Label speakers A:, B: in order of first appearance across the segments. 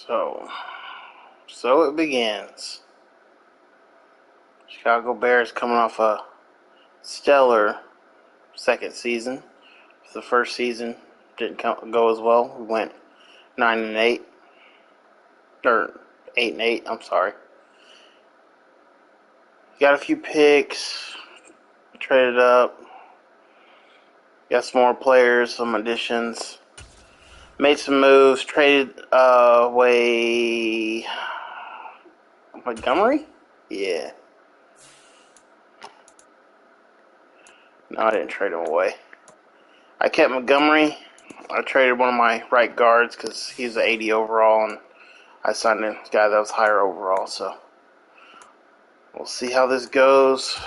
A: So it begins. Chicago Bears coming off a stellar second season. The first season didn't go as well. We went 9-8, or 8-8. I'm sorry. Got a few picks, traded up, got some more players, some additions, made some moves, traded away Montgomery? Yeah. No, I didn't trade him away. I kept Montgomery. I traded one of my right guards because he's an 80 overall, and I signed a guy that was higher overall, so we'll see how this goes.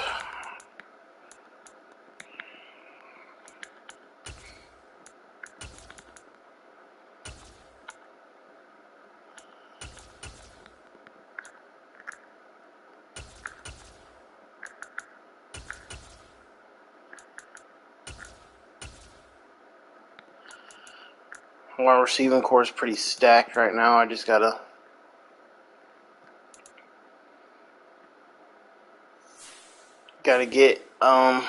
A: My receiving core is pretty stacked right now. I just gotta get oh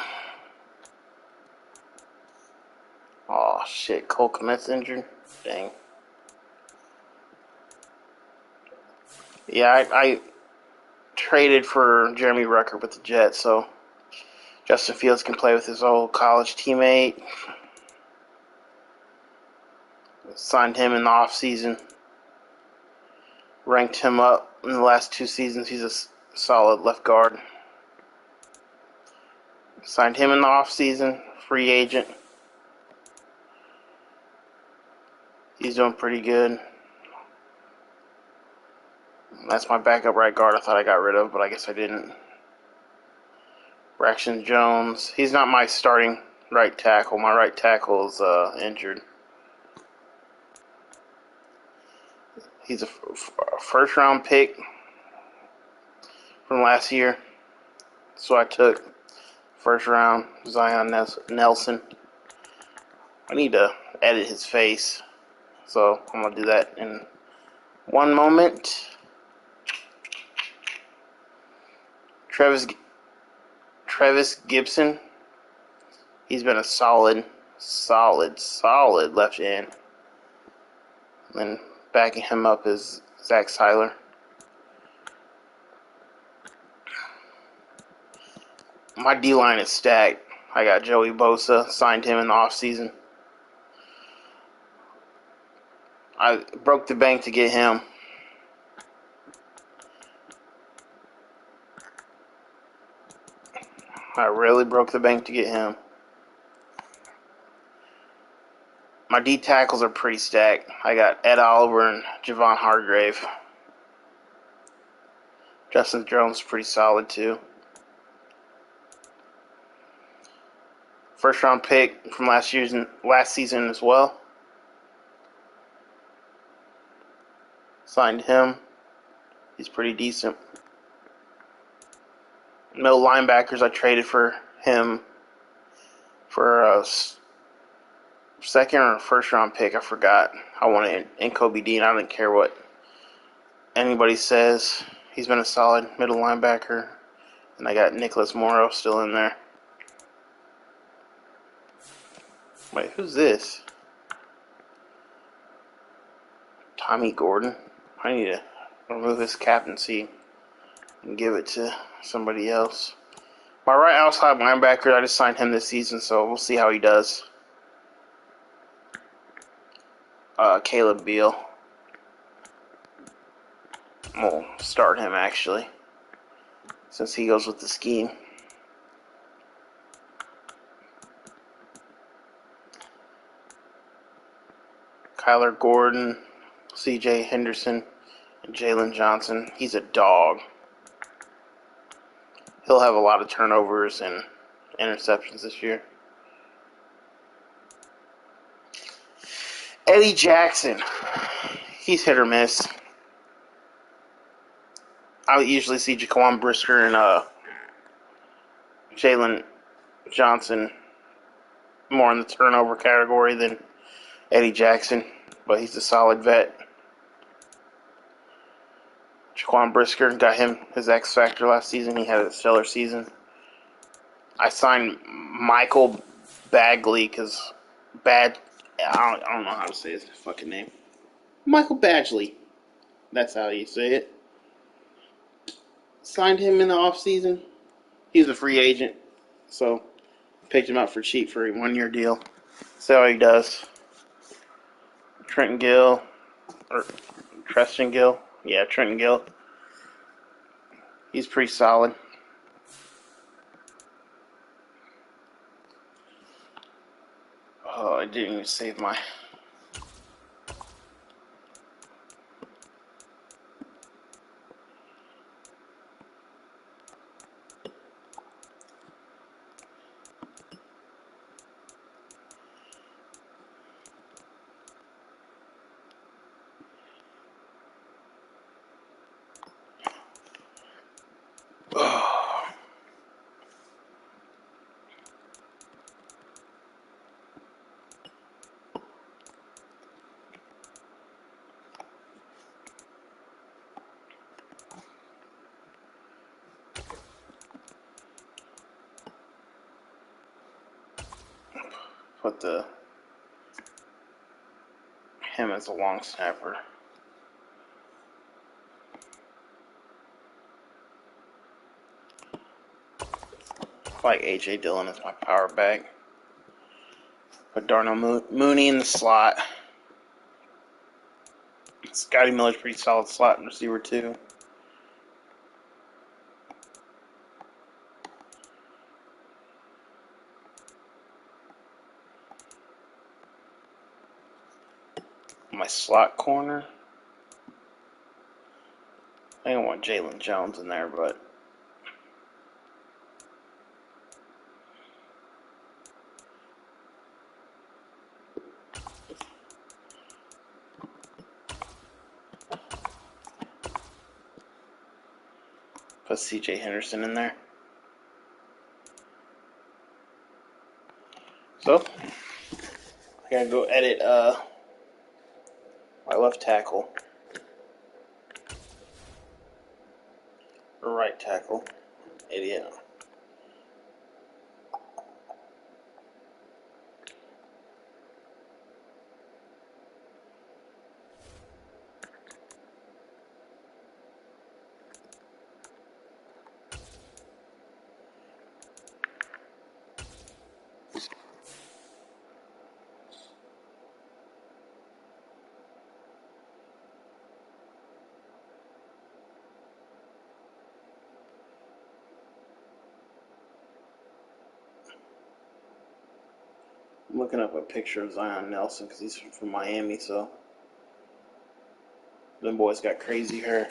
A: shit, Cole Kmet's injured. Dang. Yeah, I traded for Jeremy Rucker with the Jets, so Justin Fields can play with his old college teammate. Signed him in the offseason. Ranked him up in the last 2 seasons. He's a solid left guard. Signed him in the offseason. Free agent. He's doing pretty good. That's my backup right guard I thought I got rid of, but I guess I didn't. Braxton Jones. He's not my starting right tackle. My right tackle is injured. He's a first-round pick from last year. So I took first round Zion Nelson. I need to edit his face, so I'm going to do that in one moment. Trevis Gibson. He's been a solid left end. And then backing him up is Zach Seiler. My D-line is stacked. I got Joey Bosa. Signed him in the offseason. I broke the bank to get him. I really broke the bank to get him. My D tackles are pretty stacked. I got Ed Oliver and Javon Hargrave. Justin Jones is pretty solid too. First round pick from last season as well. Signed him. He's pretty decent. Middle linebackers, I traded for him for a second or first round pick. I forgot. I wanted Kobe Dean. I didn't care what anybody says. He's been a solid middle linebacker. And I got Nicholas Morrow still in there. Wait, who's this? Tommy Gordon. I need to remove his captaincy and give it to somebody else. My right outside linebacker, I just signed him this season, so we'll see how he does. Caleb Beal. We'll start him, actually, since he goes with the scheme. Kyler Gordon, C.J. Henderson, and Jalen Johnson. He's a dog. He'll have a lot of turnovers and interceptions this year. Eddie Jackson. He's hit or miss. I usually see Jaquan Brisker and Jalen Johnson more in the turnover category than Eddie Jackson, but he's a solid vet. Jaquan Brisker got him his X Factor last season. He had a stellar season. I signed Michael Bagley because I don't know how to say his fucking name. Michael Badgley. That's how you say it. Signed him in the offseason. He's a free agent, so picked him up for cheap for a 1-year deal. See how he does. Trenton Gill, or Treston Gill. Yeah, Trenton Gill. He's pretty solid. Oh, I didn't even save my... Put him as a long snapper. I like AJ Dillon as my power back. Put Darnell Mooney in the slot. Scotty Miller's pretty solid slot receiver too. My slot corner. I don't want Jalen Jones in there, but put CJ Henderson in there. So I gotta go edit my left tackle. Or right tackle. Idiot. I'm looking up a picture of Zion Nelson because he's from Miami, so them boys got crazy hair.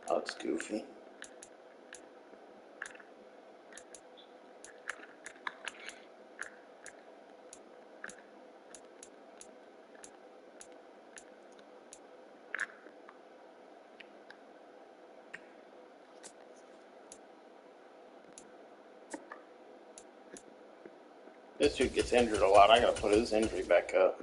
A: Oh, it's goofy. This dude gets injured a lot. I gotta put his injury back up.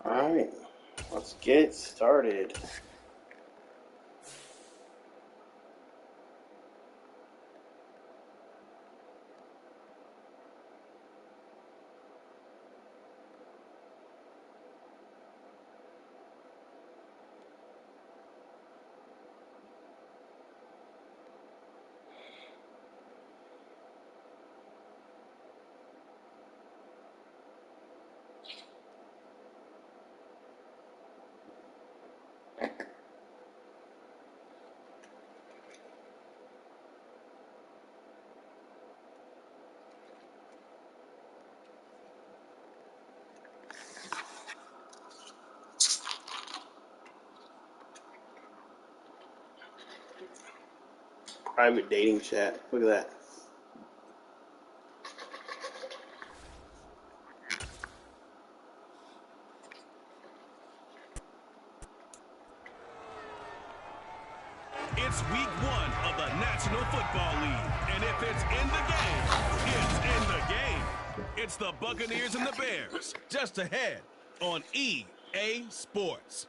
A: Alright, let's get started. Private dating chat. Look at that.
B: It's week 1 of the National Football League, and if it's in the game, it's in the game. It's the Buccaneers and the Bears, just ahead on EA Sports.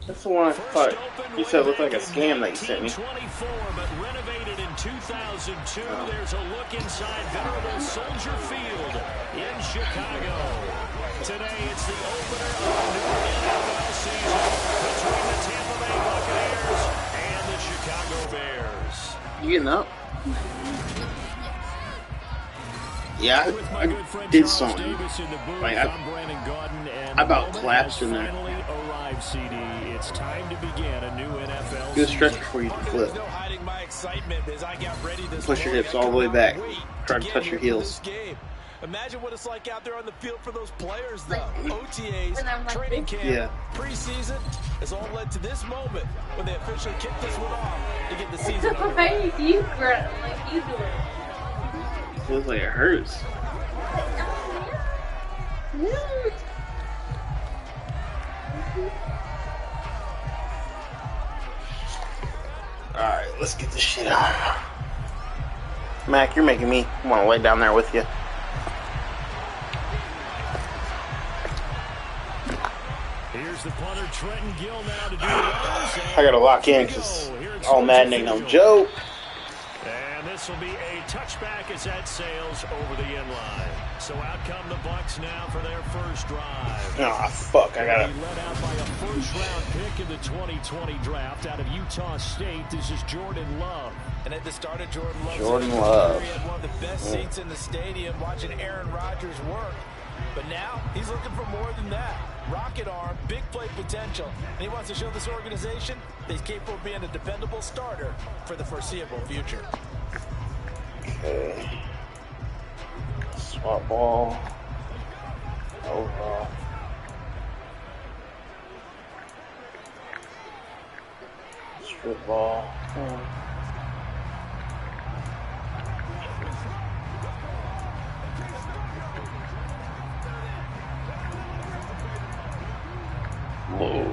A: That's the one I thought you said looked like a scam that you sent me.
C: 24, but renovated in 2002. There's a look inside venerable Soldier Field in Chicago. Today, it's the opener of the new NFL season between the Tampa Bay Buccaneers and the Chicago Bears.
A: You getting up? Yeah, I did something. Like I about collapsed in there.
C: CD. It's time to begin a new NFL
A: Do a stretch before you flip.
D: No hiding my excitement as I got ready this
A: Push your hips all the way back. Try to touch your heels.
D: Imagine what it's like out there on the field for those players, though. OTAs, training camp, preseason, it's all led to this moment when they officially kick this one off to get the season underway.
E: Why do you grunt like you do it?
A: Feels like it hurts. Alright, let's get this shit out. Mac, you're making me want to lay down there with you.
C: Here's the punter, Trenton Gill, now to do it.
A: I gotta lock in because All Madden ain't no joke.
C: And this will be a touchback as that sails over the end line. So out come the Bucs now for their first drive.
A: Oh, fuck, I gotta...
C: Led out by a first-round pick in the 2020 draft out of Utah State. This is Jordan Love.
D: And at the start of Jordan Love's
A: Love.
D: He had one of the best seats in the stadium watching Aaron Rodgers work. But now he's looking for more than that. Rocket arm, big play potential. And he wants to show this organization that he's capable of being a dependable starter for the foreseeable future.
A: Okay. Swap ball. Overall. Strip ball. Whoa.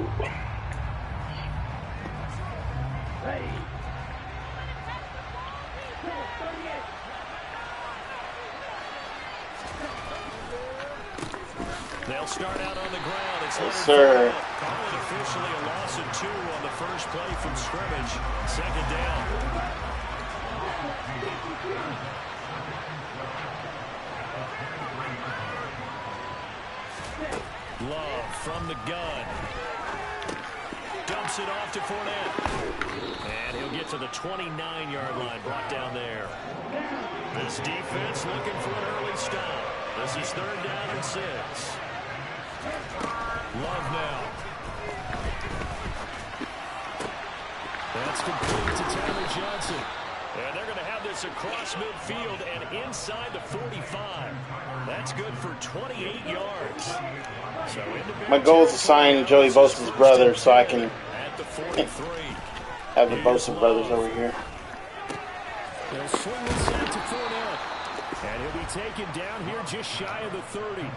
C: They'll start out on the ground. It's
A: yes, sir.
C: Call it officially a loss of 2 on the first play from scrimmage. Second down. Love from the gun. Dumps it off to Fournette. And he'll get to the 29-yard line, brought down there. This defense looking for an early stop. This is 3rd down and 6. Love now. That's complete to Tyler Johnson. And they're going to have this across midfield and inside the 45. That's good for 28 yards. So
A: my goal is to sign Joey Bosa's brother so I can have the Bosa brothers over here.
C: They'll swing this out to Fournette. And he'll be taken down here just shy of the 30.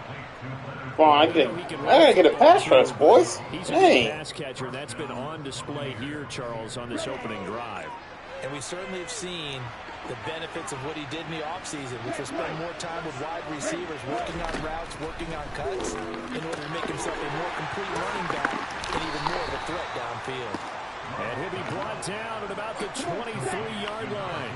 A: Come on, I gotta get a pass rush, boys.
C: He's a
A: hey.
C: pass catcher, and that's been on display here, Charles, on this opening drive.
D: And we certainly have seen the benefits of what he did in the offseason, which was spend more time with wide receivers, working on routes, working on cuts, in order to make himself a more complete running back and even more of a threat downfield.
C: And he'll be brought down at about the 23-yard line.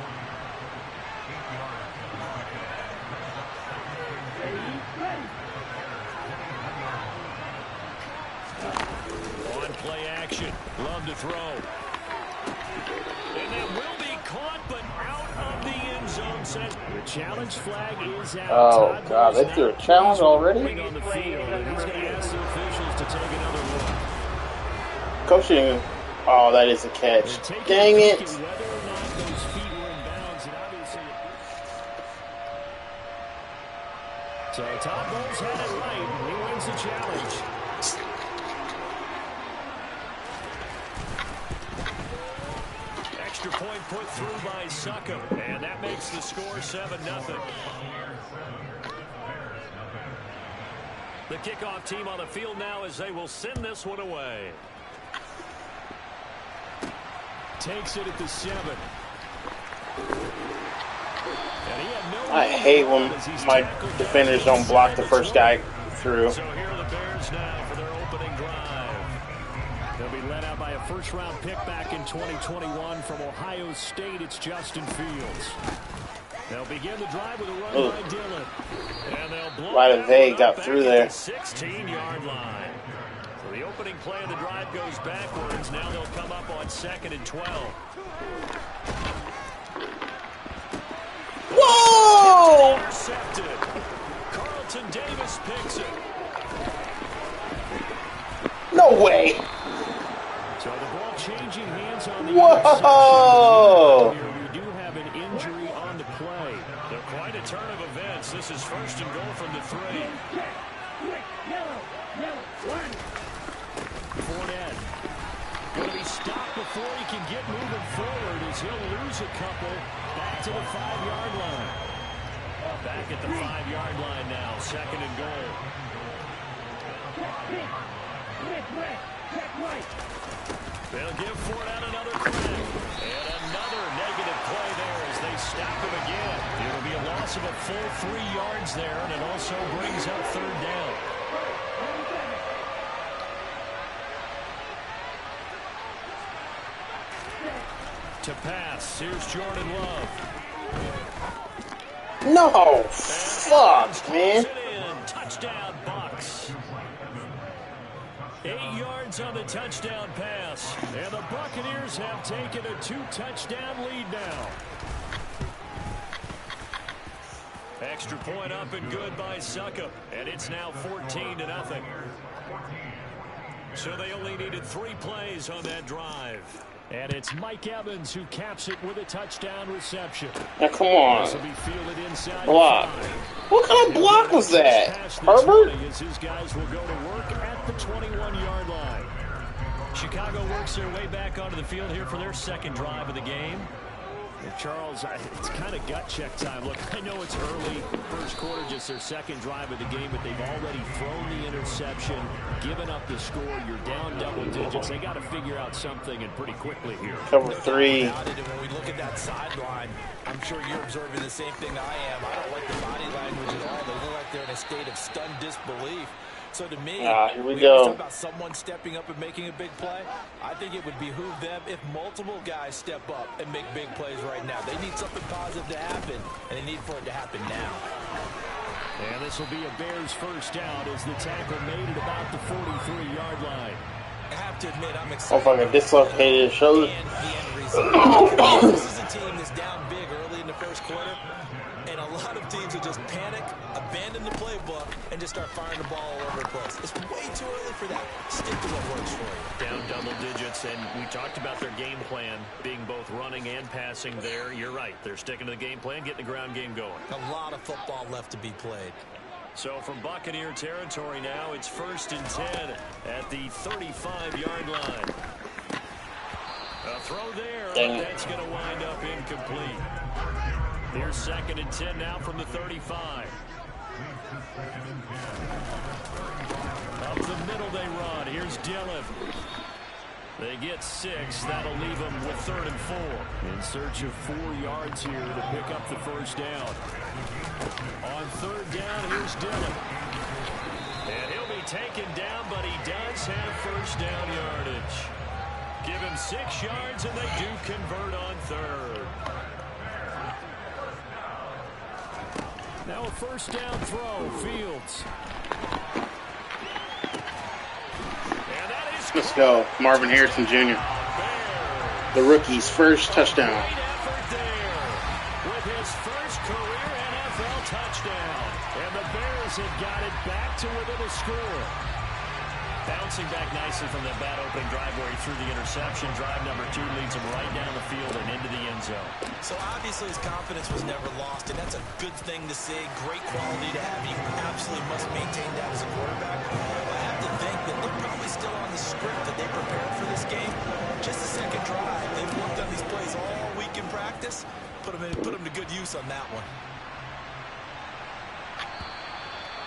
C: On play action, Love to throw. And that will be caught, but out of the end zone. Set. The challenge flag is out.
A: Oh, God, they threw a challenge already?
C: On the field, and he's going to ask the officials to take another look.
A: Coaching. Oh, that is a catch. Dang it.
C: Todd Bowles had it right. He wins the challenge. Extra point put through by Suckup, and that makes the score 7-0. The kickoff team on the field now as they will send this one away. Takes it at the 7.
A: I hate when my defenders don't block the first guy through.
C: So here are the Bears now for their opening drive. They'll be led out by a first-round pick back in 2021 from Ohio State. It's Justin Fields. They'll begin the drive with a run by Dillon. And they'll blow
A: They got through there.
C: 16-yard line. So the opening play of the drive goes backwards. Now they'll come up on 2nd and 12.
A: Whoa!
C: Intercepted. Carlton Davis picks it.
A: No way!
C: So the ball changing hands on the
A: Whoa!
C: interception. We do have an injury on the play. They're quite a turn of events. This is 1st and goal from the 3. Fournette going to be stopped before he can get moving forward as he'll lose a couple back to the 5-yard line. Back at the 5-yard line now, 2nd and goal. They'll give Fournette another crack. And another negative play there as they stop him again. It'll be a loss of a full 3 yards there, and it also brings up 3rd down. To pass, here's Jordan Love.
A: No! Fuck, man.
C: Touchdown, Bucs. 8 yards on the touchdown pass. And the Buccaneers have taken a 2-touchdown lead now. Extra point up and good by Suckup. And it's now 14-0. So they only needed 3 plays on that drive. And it's Mike Evans who caps it with a touchdown reception.
A: Now, come on.
C: This will be fielded inside
A: Block. What kind of block was that? Herbert?
C: As his guys will go to work at the 21-yard line. Chicago works their way back onto the field here for their 2nd drive of the game. And Charles, it's kind of gut check time. Look, I know it's early, 1st quarter, just their 2nd drive of the game, but they've already thrown the interception, given up the score. You're down double digits. They got to figure out something, and pretty quickly here.
A: Cover 3.
D: When we look at that sideline, I'm sure you're observing the same thing I am. I don't like the body language at all. They look like they're in a state of stunned disbelief. So to me,
A: here we go.
D: Talk about someone stepping up and making a big play. I think it would behoove them if multiple guys step up and make big plays right now. They need something positive to happen, and they need for it to happen now.
C: And this will be a Bears first down as the tackle made at about the 43-yard line.
D: I have to admit, I'm excited.
A: Oh, fucking dislocated his shoulder.
D: This is a team that's down big early in the 1st quarter, and a lot of teams will just panic, abandon the playbook, and just start firing the ball all over the place. It's way too early for that. Stick to what works for you.
C: Down double digits, and we talked about their game plan being both running and passing there. You're right. They're sticking to the game plan, getting the ground game going.
D: A lot of football left to be played.
C: So from Buccaneer territory now, it's 1st and 10 at the 35-yard line. A throw there, that's going to wind up incomplete. Here's 2nd and 10 now from the 35. Up the middle they run. Here's Dillon. They get 6. That'll leave them with 3rd and 4. In search of 4 yards here to pick up the first down. On 3rd down, here's Dillon. And he'll be taken down, but he does have first down yardage. Give him 6 yards, and they do convert on 3rd. Now a first down throw, Fields. And that is
A: Let's go. Marvin Harrison Jr. The rookie's first touchdown.
C: great effort there with his first career NFL touchdown. And the Bears have got it back to within a score. Bouncing back nicely from that bad opening drive where he threw the interception. Drive number 2 leads him right down the field and into the end zone.
D: So obviously his confidence was never lost, and that's a good thing to see. Great quality to have. You absolutely must maintain that as a quarterback. I have to think that they're probably still on the script that they prepared for this game. Just a second drive. They've worked on these plays all week in practice. Put them to good use on that one.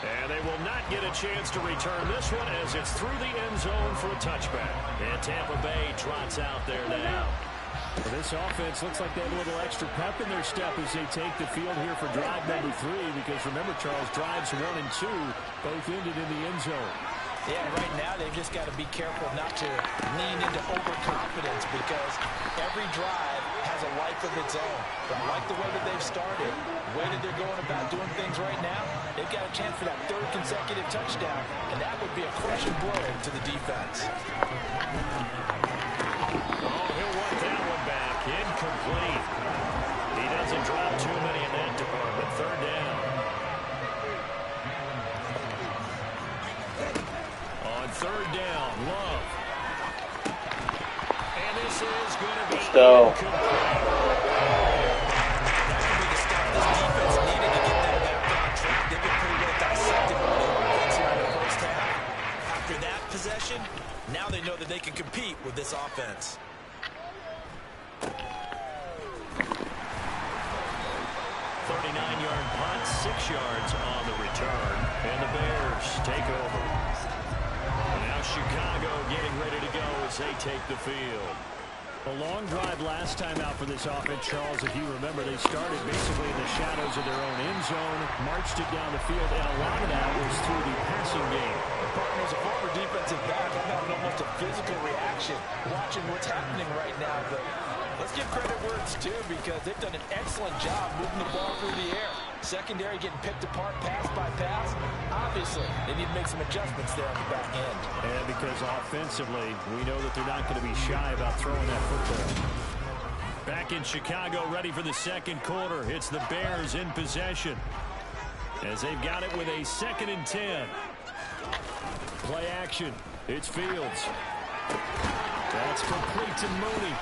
C: And they will not get a chance to return this one as it's through the end zone for a touchback. And Tampa Bay trots out there now.
F: Well, this offense looks like they have a little extra pep in their step as they take the field here for drive number 3. Because remember, Charles, drives 1 and 2 both ended in the end zone.
D: Yeah, right now they've just got to be careful not to lean into overconfidence because every drive has a life of its own. But I like the way that they've started, the way that they're going about doing things right now. They've got a chance for that 3rd consecutive touchdown, and that would be a crushing blow to the defense.
C: Oh, he'll want that one back. Incomplete. He doesn't drop too many in that department. 3rd down. On 3rd down, Love. And this is going to be incomplete.
D: That could be the stuff this defense needed to get that back on track. They've been pretty well dissected by the offense here in the first half. After that possession, now they know that they can compete with this offense.
C: 39-yard punt, 6 yards on the return. And the Bears take over. Now Chicago getting ready to go as they take the field.
F: A long drive last time out for this offense, Charles. If you remember, they started basically in the shadows of their own end zone, marched it down the field, and a lot of that was through the passing game.
D: Partner, as a former defensive back, I'm having almost a physical reaction watching what's happening right now. But let's give credit where it's due because they've done an excellent job moving the ball through the air. Secondary getting picked apart pass by pass. Obviously, they need to make some adjustments there on the back end.
F: And because offensively, we know that they're not going to be shy about throwing that football.
C: Back in Chicago, ready for the 2nd quarter. It's the Bears in possession as they've got it with a 2nd and 10. Play action. It's Fields. That's complete to Mooney.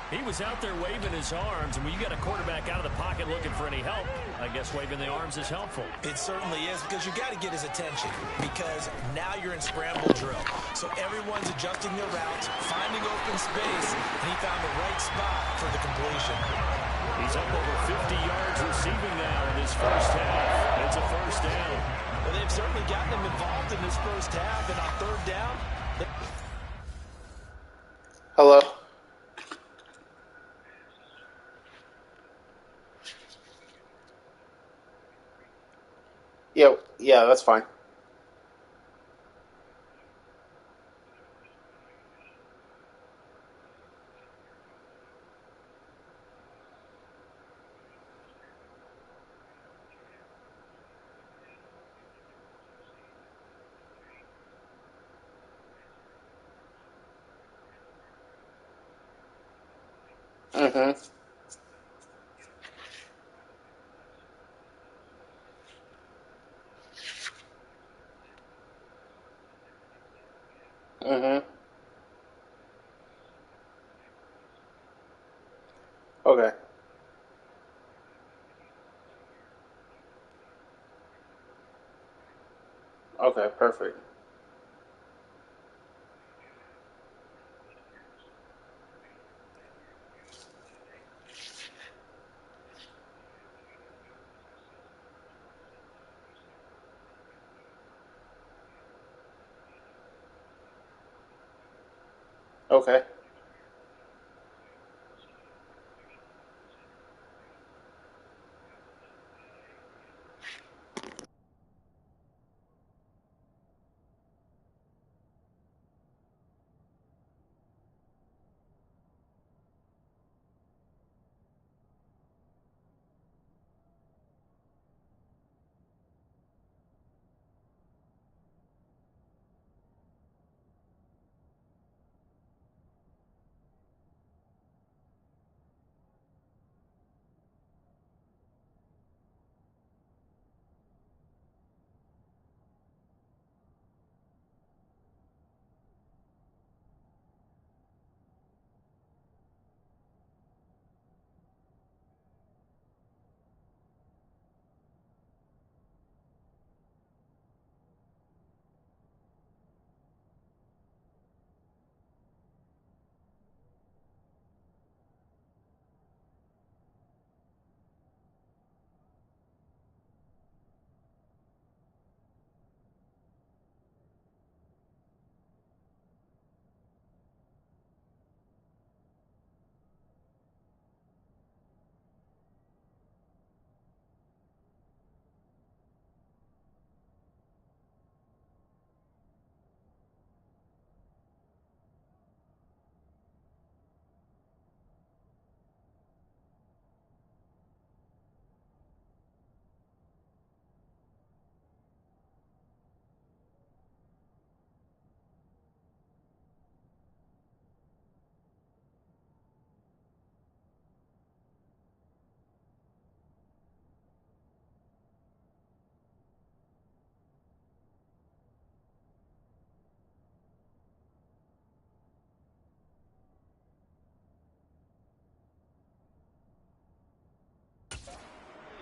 C: He was out there waving his arms, and when you got a quarterback out of the pocket looking for any help, I guess waving the arms is helpful.
D: It certainly is because you got to get his attention because now you're in scramble drill. So everyone's adjusting their routes, finding open space, and he found the right spot for the completion.
C: He's up over 50 yards receiving now in his first half. It's a 1st down.
D: Well, they've certainly gotten him involved in this first half, and on 3rd down.
A: Hello. Yeah, that's fine. Mm-hmm. Mm-hmm. Okay. Okay, perfect. Okay.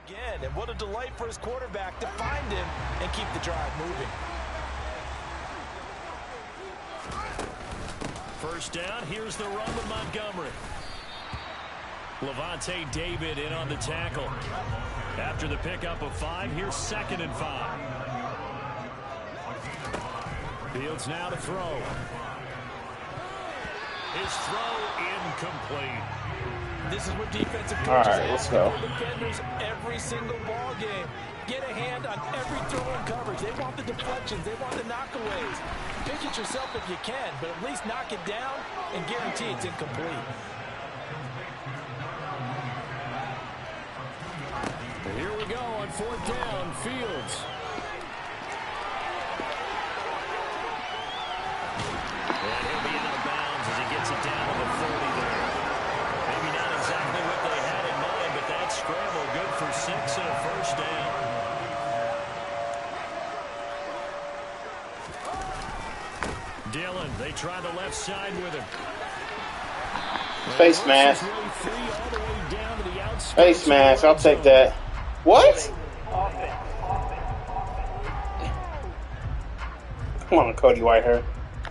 D: again. And what a delight for his quarterback to find him and keep the drive moving.
F: First down, here's the run with Montgomery. Levante David in on the tackle. After the pickup of 5, here's 2nd and 5. Fields now to throw. His throw incomplete.
D: This is what defensive coaches
A: let's go.
D: defenders every single ball game. Get a hand on every throw and coverage. They want the deflections. They want the knockaways. Pitch it yourself if you can, but at least knock it down and guarantee it's incomplete.
F: Here we go on 4th down, Fields. And he'll be out of bounds as he gets it down to the 40 there. Maybe not exactly what they had in mind, but that scramble good for 6 and a first down. Dillon, they try the left side with him.
A: Face mask. Face mask, I'll take that. What? Come on, Cody Whitehair.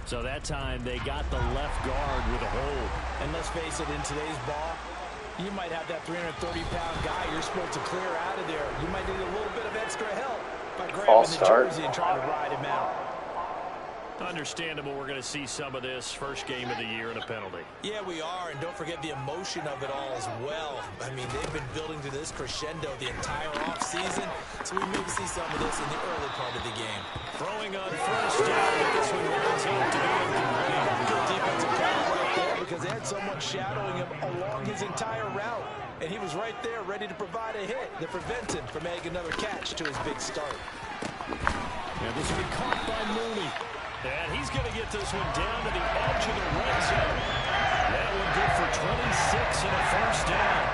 F: So that time they got the left guard with a hold.
D: And let's face it, in today's ball, you might have that 330-pound guy you're supposed to clear out of there. You might need a little bit of extra help by grabbing the jersey and trying to ride him out.
F: Understandable, we're going to see some of this first game of the year and a penalty.
D: Yeah, we are, and don't forget the emotion of it all as well. I mean, they've been building to this crescendo the entire offseason, so we may see some of this in the early part of the game.
F: Throwing on first down, but this one winds up to be incomplete.
D: Good defensive call right there because they had someone shadowing him along his entire route, and he was right there ready to provide a hit that prevents him from making another catch to his big start.
F: And this will be caught by Mooney. And he's going to get this one down to the edge of the red zone. That one good for 26 and a first down.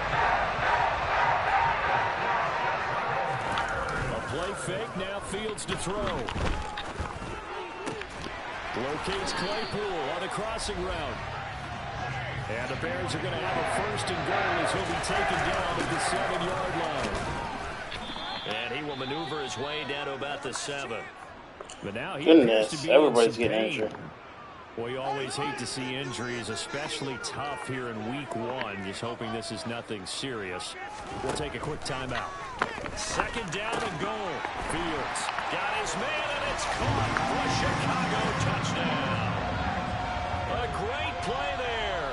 F: A play fake, now Fields to throw. Locates Claypool on the crossing route. And the Bears are going to have a first and goal as he'll be taken down at the 7-yard line. And he will maneuver his way down to about the 7. But now he
A: Goodness, everybody's getting injured.
F: Well, you always hate to see injuries, especially tough here in week 1. Just hoping this is nothing serious. We'll take a quick timeout. 2nd down and goal. Fields got his man, and it's caught for a Chicago touchdown. A great play there.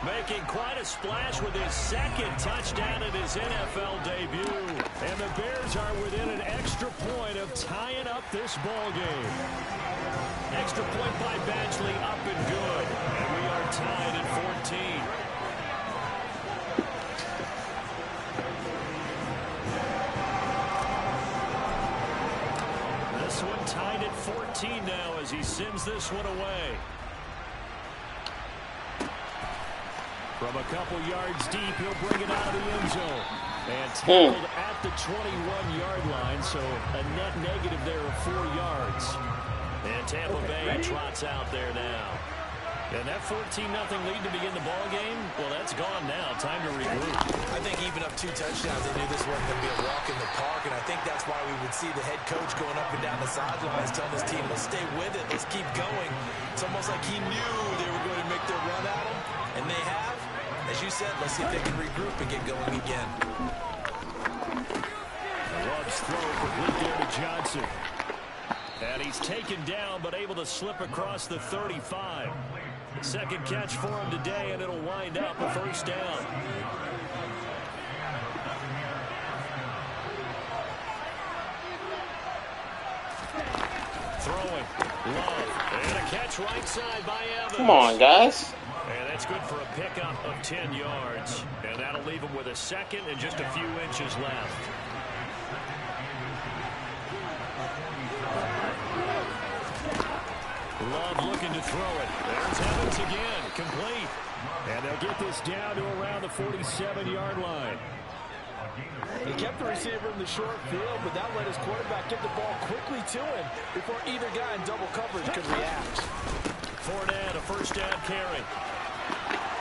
F: Making quite a splash with his 2nd touchdown in his NFL debut. And the Bears are within an extra point of tying up this ball game. Extra point by Badgley up and good. And we are tied at 14. This one tied at 14 now as he sends this one away. From a couple yards deep, he'll bring it out of the end zone. And tackled at the 21-yard line, so a net negative there of 4 yards. And Tampa Bay trots out there now. And that 14-0 lead to begin the ball game, well, that's gone now. Time to regroup.
D: I think even up 2 touchdowns, they knew this wasn't going to be a walk in the park, and I think that's why we would see the head coach going up and down the sidelines telling his team, let's stay with it, let's keep going. It's almost like he knew they were going to make their run at him, and they have. As you said, let's see if they can regroup and get going again.
F: Love's throw complete there to Johnson. And he's taken down, but able to slip across the 35. 2nd catch for him today, and it'll wind up a first down. Throwing. Love. And a catch right side by Evans.
A: Come on, guys.
F: And that's good for a pickup of 10 yards. And that'll leave him with a 2nd and just a few inches left. Love looking to throw it. There's Evans again. Complete. And they'll get this down to around the 47-yard line.
D: He kept the receiver in the short field, but that let his quarterback get the ball quickly to him before either guy in double coverage could react.
F: Fournette, a first down carry.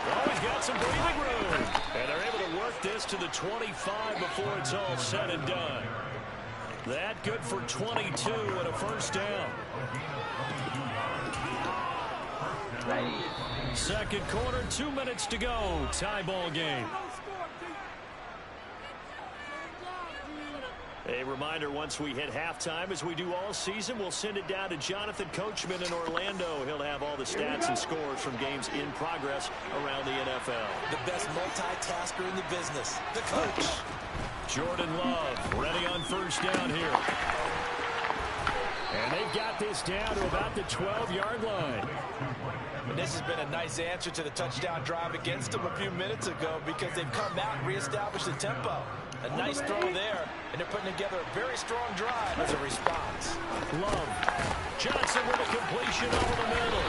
F: Oh, he's got some breathing room. And they're able to work this to the 25 before it's all said and done. That good for 22 and a first down. Second quarter, 2 minutes to go. Tie ball game. A reminder, once we hit halftime, as we do all season, we'll send it down to Jonathan Coachman in Orlando. He'll have all the stats and scores from games in progress around the NFL.
D: The best multitasker in the business, the coach.
F: Jordan Love ready on first down here. And they've got this down to about the 12-yard line.
D: And this has been a nice answer to the touchdown drive against them a few minutes ago because they've come out and reestablished the tempo. A nice throw there, and they're putting together a very strong drive as a response.
F: Love. Johnson with a completion over the middle.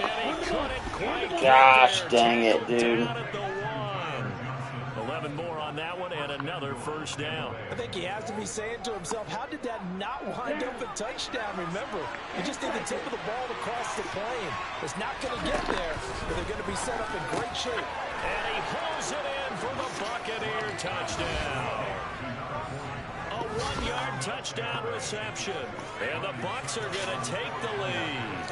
F: And he couldn't quite get
A: Gosh,
F: there.
A: dang it, dude.
F: Down at the 1. 11 more on that one, and another first down.
D: I think he has to be saying to himself, how did that not wind up a touchdown? Remember, you just need the tip of the ball to cross the plane. It's not going to get there, but they're going to be set up in great shape.
F: And he pulls it in for the Buccaneer touchdown. A 1-yard touchdown reception. And the Bucs are going to take the lead.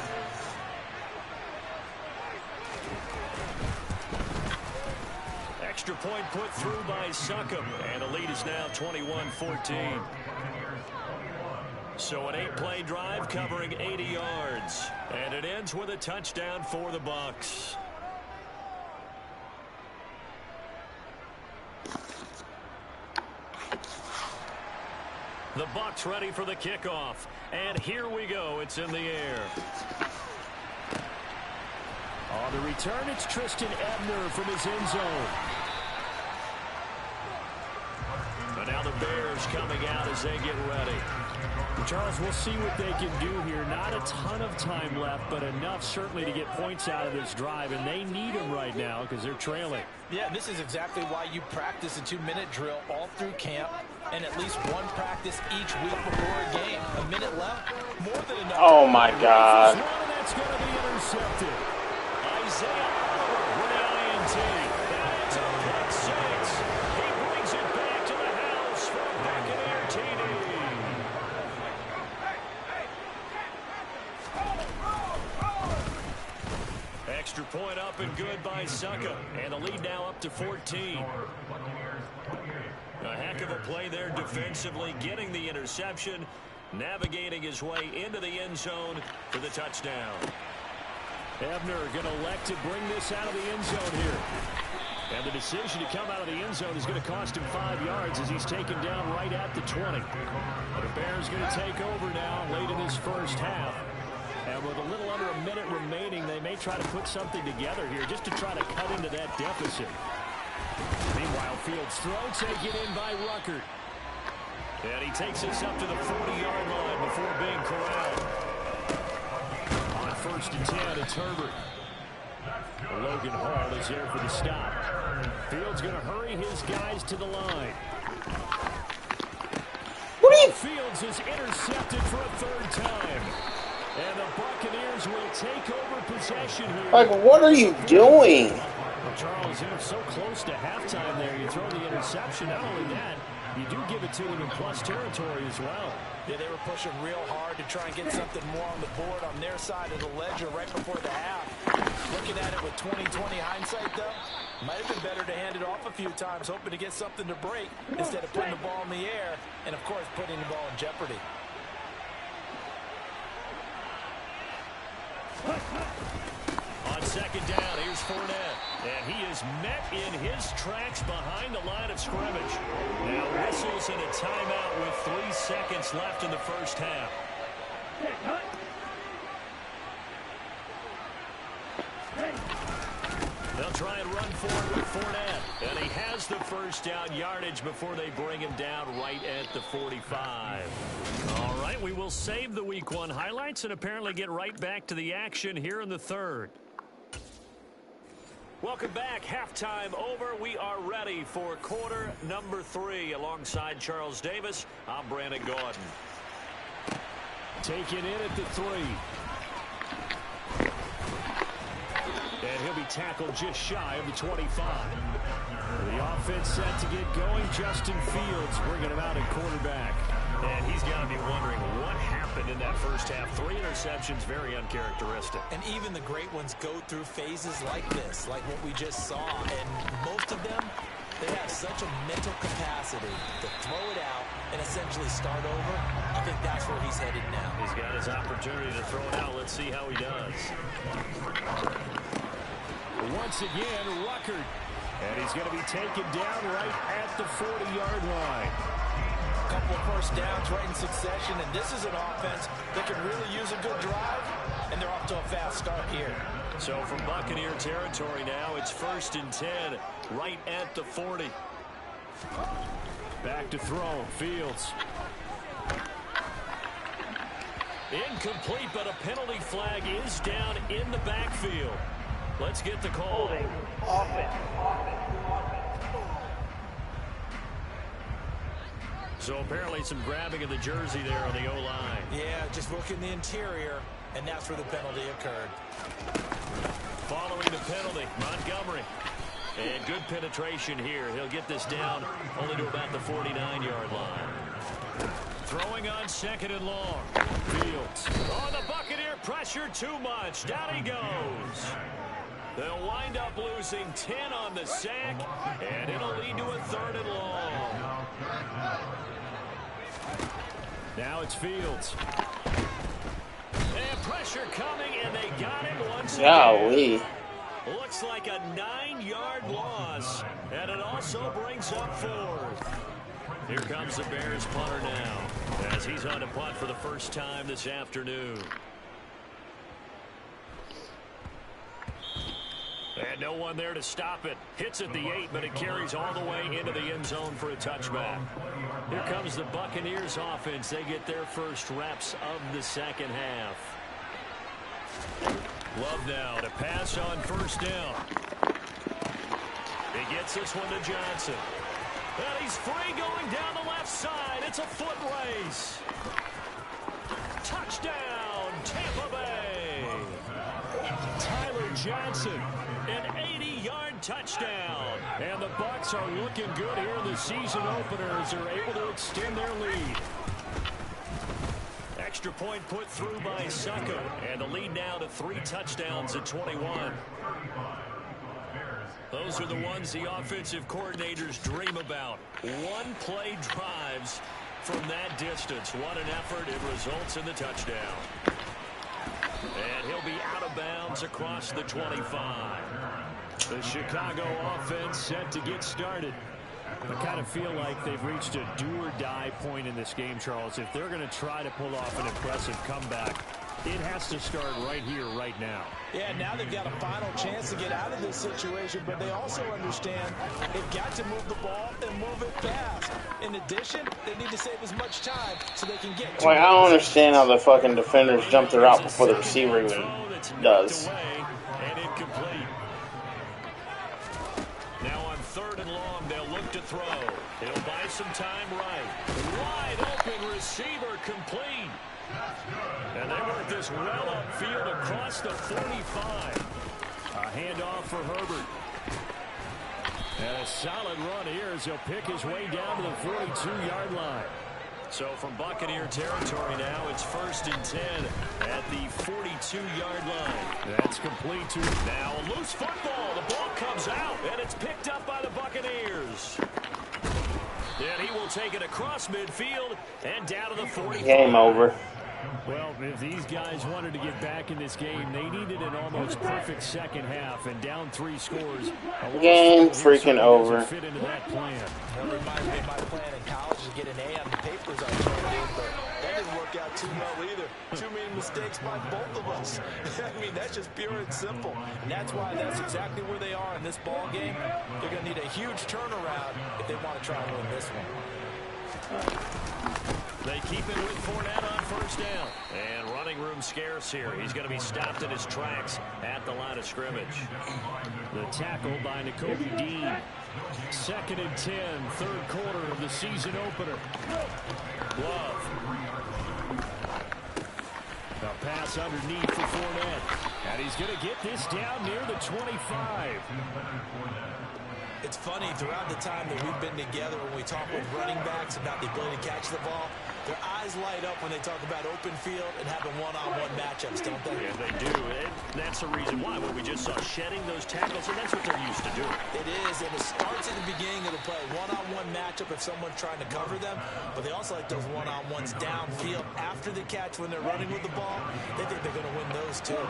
F: Extra point put through by Succop. And the lead is now 21-14. So an 8-play drive covering 80 yards. And it ends with a touchdown for the Bucs. The Bucs ready for the kickoff. And here we go. It's in the air. On the return, it's Tristan Ebner from his end zone. And now the Bears coming out as they get ready. Charles, we'll see what they can do here. Not a ton of time left, but enough certainly to get points out of this drive. And they need them right now because they're trailing.
D: Yeah, this is exactly why you practice a 2-minute drill all through camp and at least one practice each week before a game. A minute left, more than enough.
A: Oh, my God.
F: That's going to be intercepted. Isaiah Oliver with the INT. That's a pick six. He brings it back to the house for a Buccaneer TD. Extra point up and good by Succop. And the lead now up to 14. A heck of a play there defensively, getting the interception, navigating his way into the end zone for the touchdown. Ebner going to elect to bring this out of the end zone here. And the decision to come out of the end zone is going to cost him 5 yards as he's taken down right at the 20. The Bears going to take over now late in this first half. And with a little under a minute remaining, they may try to put something together here just to try to cut into that deficit. Meanwhile, Fields' throw taken in by Ruckert. And he takes us up to the 40-yard line before being corralled. On first and 10, it's Herbert. Logan Hall is there for the stop. Fields going to hurry his guys to the line. Fields is intercepted for a third time. And the Buccaneers will take over possession here.
A: Like, what are you doing?
F: Well, Charles, you're so close to halftime there. You throw the interception. Not only that, you do give it to them in plus territory as well.
D: Yeah, they were pushing real hard to try and get something more on the board on their side of the ledger right before the half. Looking at it with 20/20 hindsight, though, might have been better to hand it off a few times, hoping to get something to break instead of putting the ball in the air and, of course, putting the ball in jeopardy.
F: On second down, here's Fournette. And he is met in his tracks behind the line of scrimmage. Now whistles and a timeout with 3 seconds left in the first half. They'll try and run forward with Fournette. And he has the first down yardage before they bring him down right at the 45. All right, we will save the Week 1 highlights and apparently get right back to the action here in the third. Welcome back. Halftime over. We are ready for quarter number 3. Alongside Charles Davis, I'm Brandon Gordon. Taken in at the 3. And he'll be tackled just shy of the 25. The offense set to get going. Justin Fields bringing him out at quarterback.
C: And he's got to be wondering what happened in that first half. 3 interceptions, very uncharacteristic.
D: And even the great ones go through phases like this, like what we just saw. And most of them, they have such a mental capacity to throw it out and essentially start over. I think that's where he's headed now.
C: He's got his opportunity to throw it out. Let's see how he does.
F: Once again, Ruckert. And he's going to be taken down right at the 40-yard line.
D: A couple of first downs right in succession, and this is an offense that can really use a good drive, and they're off to a fast start here.
C: So from Buccaneer territory now, it's 1st and 10, right at the 40.
F: Back to throw, Fields.
C: Incomplete, but a penalty flag is down in the backfield. Let's get the call. So apparently some grabbing of the jersey there on the O-line.
D: Yeah, just look in the interior, and that's where the penalty occurred.
C: Following the penalty, Montgomery. And good penetration here. He'll get this down only to about the 49-yard line. Throwing on 2nd and long.
F: Fields.
C: Oh, the Buccaneer pressure too much. Down he goes. They'll wind up losing 10 on the sack, and it'll lead to a 3rd and long.
F: Now it's Fields.
C: And pressure coming, and they got him once
A: Golly.
C: again. Looks like a 9-yard loss, and it also brings up 4th. Here comes the Bears punter now, as he's on to punt for the first time this afternoon. And no one there to stop it. Hits at the 8, but it carries all the way into the end zone for a touchback. Here comes the Buccaneers offense. They get their first reps of the second half. Love now to pass on 1st down. He gets this one to Johnson. And he's free going down the left side. It's a foot race. Touchdown, Tampa Bay.
F: Tyler Johnson, an 80-yard touchdown. And the Bucs are looking good here in the season opener as they're able to extend their lead.
C: Extra point put through by Succo. And the lead now to 3 touchdowns at 21. Those are the ones the offensive coordinators dream about. One-play drives from that distance. What an effort. It results in the touchdown. And he'll be out of bounds across the 25.
F: The Chicago offense set to get started. I kind of feel like they've reached a do-or-die point in this game, Charles. If they're going to try to pull off an impressive comeback, it has to start right here, right now.
D: Yeah, now they've got a final chance to get out of this situation, but they also understand they've got to move the ball and move it fast. In addition, they need to save as much time so they can get to
A: Like, I don't understand how the fucking defenders jump their route before the receiver even does.
C: And incomplete. Now on 3rd and long, they'll look to throw. He'll buy some time right. Wide open receiver complete. And they work this well upfield across the 45.
F: A handoff for Herbert. And a solid run here as he'll pick his way down to the 42-yard line.
C: So from Buccaneer territory now, it's 1st and 10 at the 42-yard line.
F: That's complete to
C: now a loose football. The ball comes out, and it's picked up by the Buccaneers. And he will take it across midfield and down to the 45.
A: Game over.
F: Well, if these guys wanted to get back in this game, they needed an almost perfect second half, and down 3 scores.
A: Game freaking over.
F: Fit into that plan.
D: That reminds me of my plan in college to get an A on the papers I turned in, but that didn't work out too well either. Too many mistakes by both of us. I mean, that's just pure and simple. And that's why that's exactly where they are in this ball game. They're going to need a huge turnaround if they want to try and win this one.
C: They keep it with Fournette on 1st down. And running room scarce here. He's going to be stopped in his tracks at the line of scrimmage.
F: The tackle by Nakobe Dean. 2nd and 10, 3rd quarter of the season opener.
C: Love.
F: A pass underneath for Fournette. And he's going to get this down near the 25.
D: It's funny, throughout the time that we've been together, when we talk with running backs about the ability to catch the ball, their eyes light up when they talk about open field and having one-on-one matchups, don't they?
F: Yeah, they do. And that's the reason why. When we just saw shedding those tackles, and that's what they're used to doing.
D: It is, and it starts at the beginning of the play. One-on-one matchup if someone's trying to cover them, but they also like those one-on-ones downfield after the catch when they're running with the ball. They think they're going to win those, too.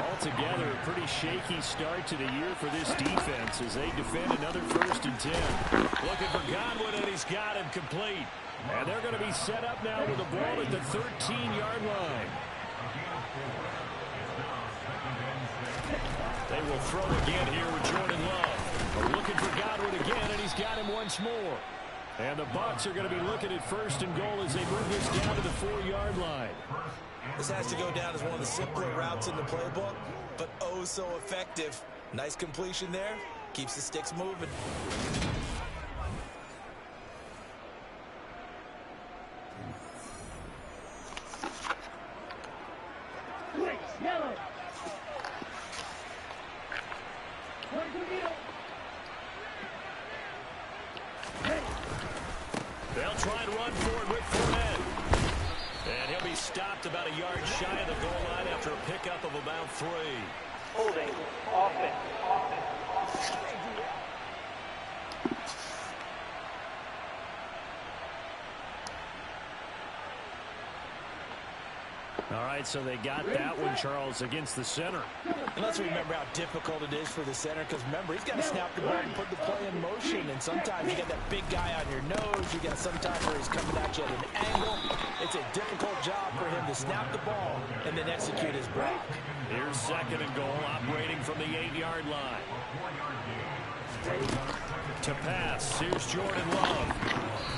F: Altogether, a pretty shaky start to the year for this defense as they defend another 1st and 10. Looking for Godwin, and he's got him complete. And they're going to be set up now with the ball at the 13-yard line. They will throw again here with Jordan Love. They're looking for Godwin again, and he's got him once more. And the Bucs are going to be looking at 1st and goal as they move this down to the 4-yard line.
D: This has to go down as one of the simpler routes in the playbook, but oh so effective. Nice completion there. Keeps the sticks moving.
F: They'll try and run for it with Fournette. And he'll be stopped about a yard shy of the goal line after a pickup of about 3.
G: Holding. Offense.
F: All right, so they got that one, Charles, against the center.
D: And let's remember how difficult it is for the center, because remember, he's got to snap the ball and put the play in motion, and sometimes you got that big guy on your nose. You got sometimes where he's coming at you at an angle. It's a difficult job for him to snap the ball and then execute his block.
F: Here's 2nd and goal, operating from the 8-yard line. To pass, here's Jordan Love.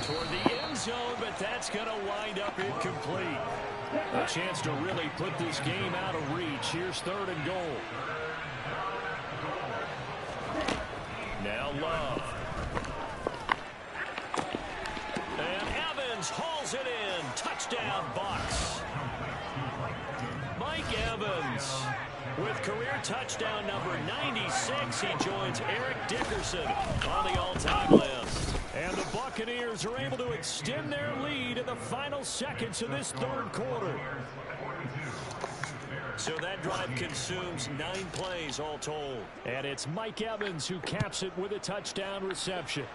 F: Toward the end zone, but that's going to wind up incomplete. A chance to really put this game out of reach. Here's 3rd and goal. Now Love. And Evans hauls it in. Touchdown, Bucs. Mike Evans with career touchdown number 96. He joins Eric Dickerson on the all-time list. And the Buccaneers are able to extend their lead in the final seconds of this 3rd quarter. So that drive consumes 9 plays all told. And it's Mike Evans who caps it with a touchdown reception.